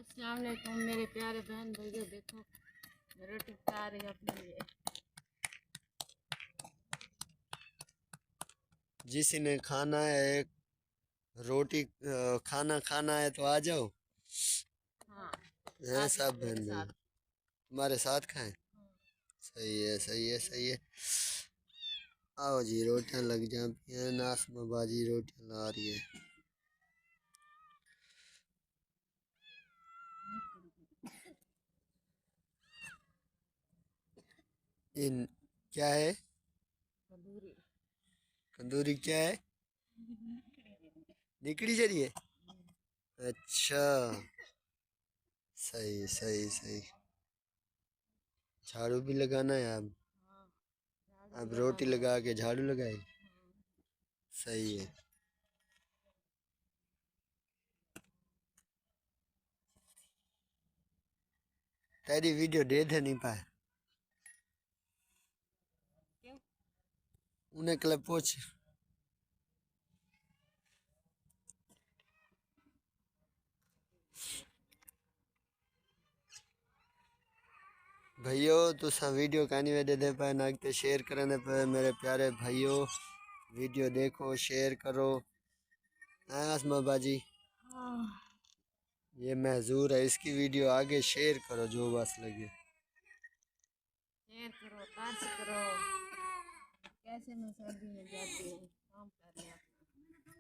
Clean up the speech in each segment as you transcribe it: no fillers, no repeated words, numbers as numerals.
अस्सलाम वालेकुम मेरे प्यारे बहन भाइयों। देखो मैं रोटी पका रही हूँ अपने लिए। जिसने खाना है रोटी खाना खाना है तो आ जाओ। हाँ, हैं आ जाओ सब मेरे बहन भाई साथ। हमारे साथ खाएं। सही है सही है सही है। आओ जी रोटियां लग जाती हैं। नासमा बाजी रोटियां ला रही है। इन क्या है? तंदूरी। कंदूरी क्या है? निकड़ी चलिए। अच्छा सही सही सही। झाड़ू भी लगाना है अब। हाँ, झाड़ू भी अब रोटी लगाना है। लगा के झाड़ू लगाए। हाँ। सही है। तेरी वीडियो दे दे नहीं पाए। क्यों? उन्हें क्लब पूछ। भाइयों तुसा वीडियो कहनी वे दे पाए ना कि शेयर करने पे मेरे प्यारे भाइयों। वीडियो देखो शेयर करो। हाँ आसमा बाजी हाँ, ये महजूर है इसकी वीडियो आगे शेयर करो जो बस लगे। शेयर करो, टाच करो। कैसे मैं सर्दी में जाती हूँ काम करने अपना।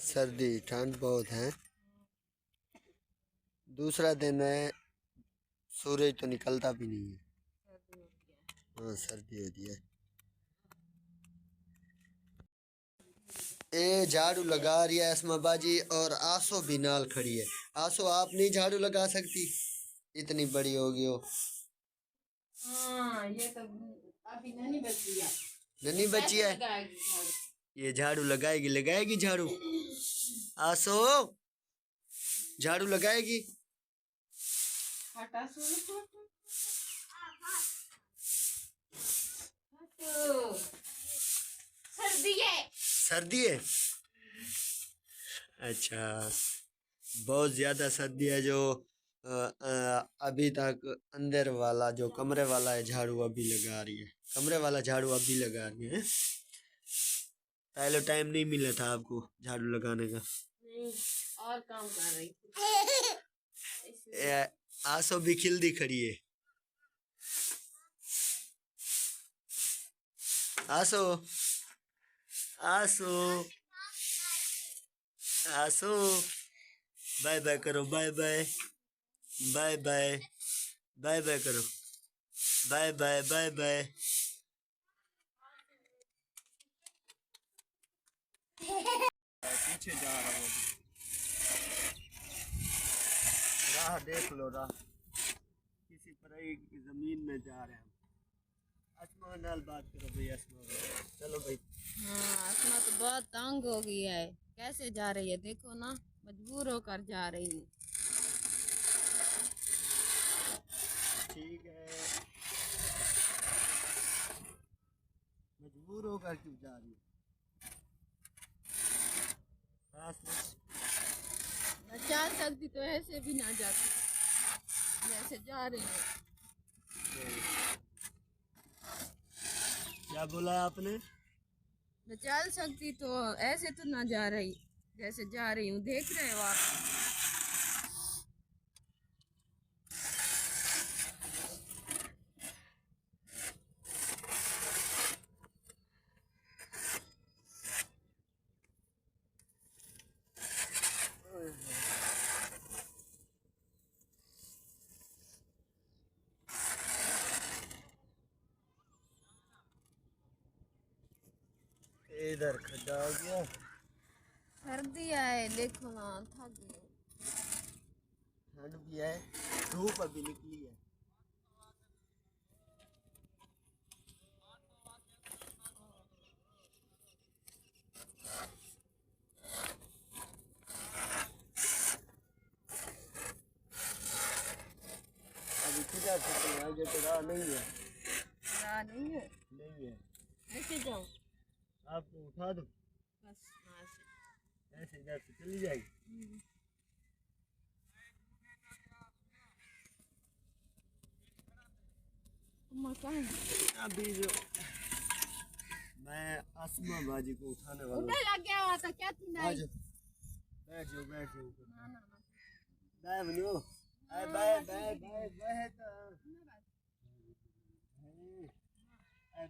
सर्दी ठंड बहुत है। दूसरा दिन है सूरज तो निकलता भी नहीं है। सर्दी होती है। हाँ सर्दी होती है। ए झाड़ू लगा रही है आसमा बाजी और आसो भी नाल खड़ी है। आसो आप नहीं झाड़ू लगा सकती? इतनी बड़ी होगी हो। हाँ, ये तो अभी नहीं बची है। नन्ही बच्ची कैसे है। लगाएगी झाड़ू? ये झाड़ू लगाएगी लगाएगी झाड़ू। आसो झाड़ू लगाएगी। हटा सुन। हटो। सर्दी है। सर्दी है। अच्छा बहुत ज्यादा सर्दी है जो अभी तक अंदर वाला जो कमरे वाला है झाड़ू अभी लगा रही है। कमरे वाला झाड़ू अभी लगा रही है। पहले टाइम नहीं मिला था आपको झाड़ू लगाने का। नहीं, और काम कर रही थी इसलिए। आसो भी खिल्दी खड़ी है। आसो आसो आसो बाय बाय करो bye bye bye bye bye bye करो बाय बाय बाय बाय। पीछे जा रहा हूँ। राह देख लो राह। किसी पराई की जमीन में जा रहे हैं हम। असमा नाल बात करो भाई असमा भाई। चलो भाई। हाँ, आसमा तो बहुत तंग हो गई है। कैसे जा रही है देखो ना, मजबूर होकर जा रही हूँ। ठीक है मजबूर होकर क्यों जा रही है? मैं जा सकती तो ऐसे भी ना जाती जैसे जा रही हूँ। क्या बोला आपने? मैं चल सकती तो ऐसे तो ना जा रही जैसे जा रही हूँ। देख रहे हो आप? इधर खड्डा आ गया। सर्दी है देखो ना, थक गई। ठंड भी है धूप अभी निकली है। अभी किधर से आगे तो राह नहीं है। राह नहीं है। नहीं है। ऐसे जाओ आपको उठा दो बस यहाँ से। ऐसे इधर से चली जाएगी। अभी जो मैं आसमा बाजी को उठाने वाला हूँ। लग गया हुआ था क्या थी आ नहीं जाओ, बैठ जाओ बैठ जाओ। ना ना बाय बनो, bye bye bye bye bye तो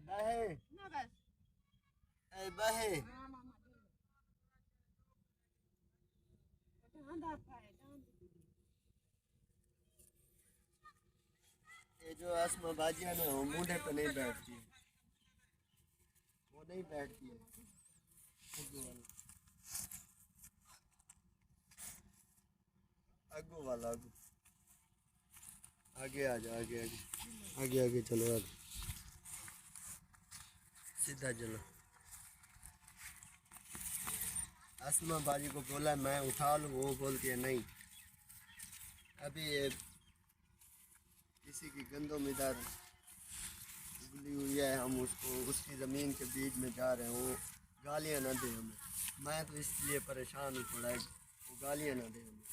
बाय ना बस बाय। ये जो आसमा बाजी है ना वो मुंडे पे नहीं बैठती है, वो नहीं बैठती है। आगू वाला आगू, आगे आ जाओ, आगे आगे आगे आगे चलो, आगे सीधा चलो। आसमा बाजी को बोला मैं उठा लूँ, वो बोलती है नहीं। अभी ये किसी की गंदों में इधर उगली हुई है, हम उसको उसकी ज़मीन के बीच में जा रहे हैं, वो गालियाँ ना दे हमें। मैं तो इसलिए परेशान हूँ थोड़ा, वो गालियाँ ना दे हमें।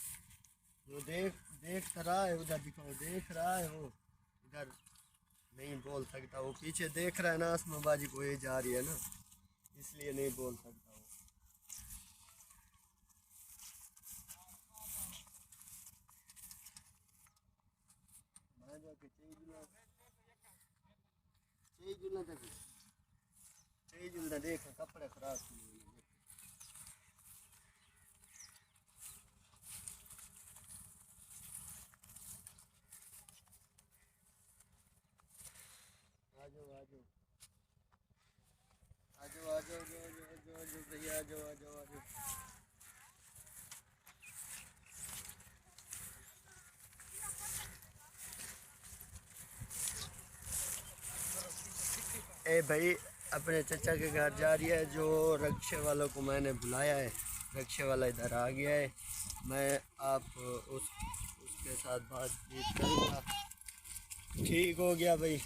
वो देख रहा है उधर, दिखाओ देख रहा है, वो इधर नहीं बोल सकता। वो पीछे देख रहा है ना आसमा बाजी को, ये जा रही है ना, इसलिए नहीं बोल सकता वो। देख कपड़े खराब आजो भैया, आजो आजो आजो। ए भाई अपने चचा के घर जा रही है, जो रक्षे वालों को मैंने बुलाया है, रक्षे वाला इधर आ गया है। मैं आप उसके साथ बातचीत करूँगा। ठीक हो गया भाई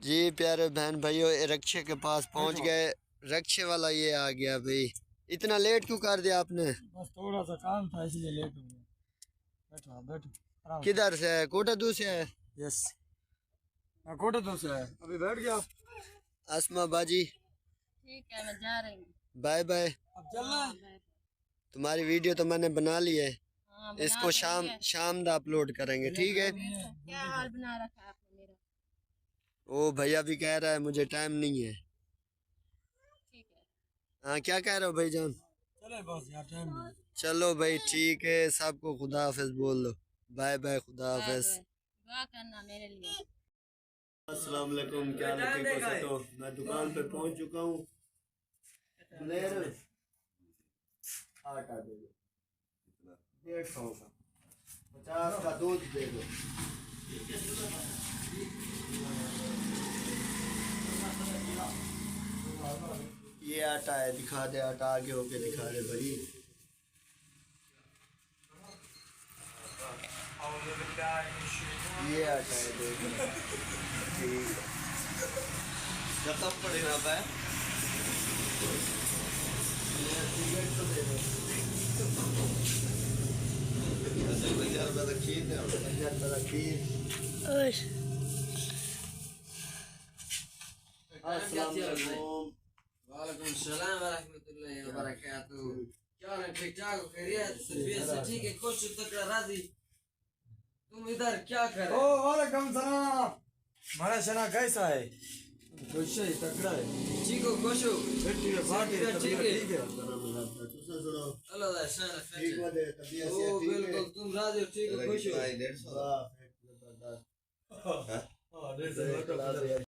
जी। प्यारे बहन भाइयों, रक्षे के पास पहुंच गए। रक्षे वाला ये आ गया भाई। इतना लेट क्यों कर दिया आपने? बस थोड़ा सा काम था इसलिए लेट हो गया। बैठो बैठो। किधर से है? कोटादू से है? यस, कोटादू से है। अभी बैठ गया। आसमा बाजी ठीक है, मैं जा रही हूँ। Bye bye. अब चलना है। तुम्हारी वीडियो तो मैंने बना ली है, हाँ, इसको शाम दा अपलोड करेंगे, ठीक है? क्या हाल बना रखा है आपने मेरा? ओ भैया भी कह रहा है मुझे टाइम नहीं है। ठीक है। हाँ क्या कह रहे हो भाईजान? चले बस यार, टाइम नहीं। चलो भाई ठीक है, सबको खुदा हाफिज बोल दो। बाय बाय, खुदा हाफिज। दुआ करना मेरे लिए। अस्सलाम वालेकुम, क्या हाल है? ठीक हो? तो मैं दुकान पे पहुंच चुका हूँ। आटा दे दो, 150 का, 50 का दूध दे दो। ये आटा है, दिखा दे आटा, आगे होके दिखा दे भाई। ये आटा है, देखो ठीक खत्म पड़ेगा भाई। तो दे दो, 1000 रुपये का खीर दे, 1000 रुपये का खीर। वालेकुम सलाम वरहमतुल्लाहि वबरकातुहू। क्या हाल है? ठीक ठाक हो? खैरियत? तबीयत से ठीक है? खुश तकड़ा राजी? तुम इधर क्या कर रहे ओ हो? वालेकुम सलाम। हमारा शना कैसा है? खुश है, तगड़ा है। ठीक हो? खुश हो? ठीक है, बात है, ठीक है। ठीक है। अल्लाह दा शान ठीक खैर। हो दे, तबीयत से ओ ठीक है। बिल्कुल, तुम राजी हो? ठीक हो? खुश हो? वाह, जबरदस्त। हाँ, जैसे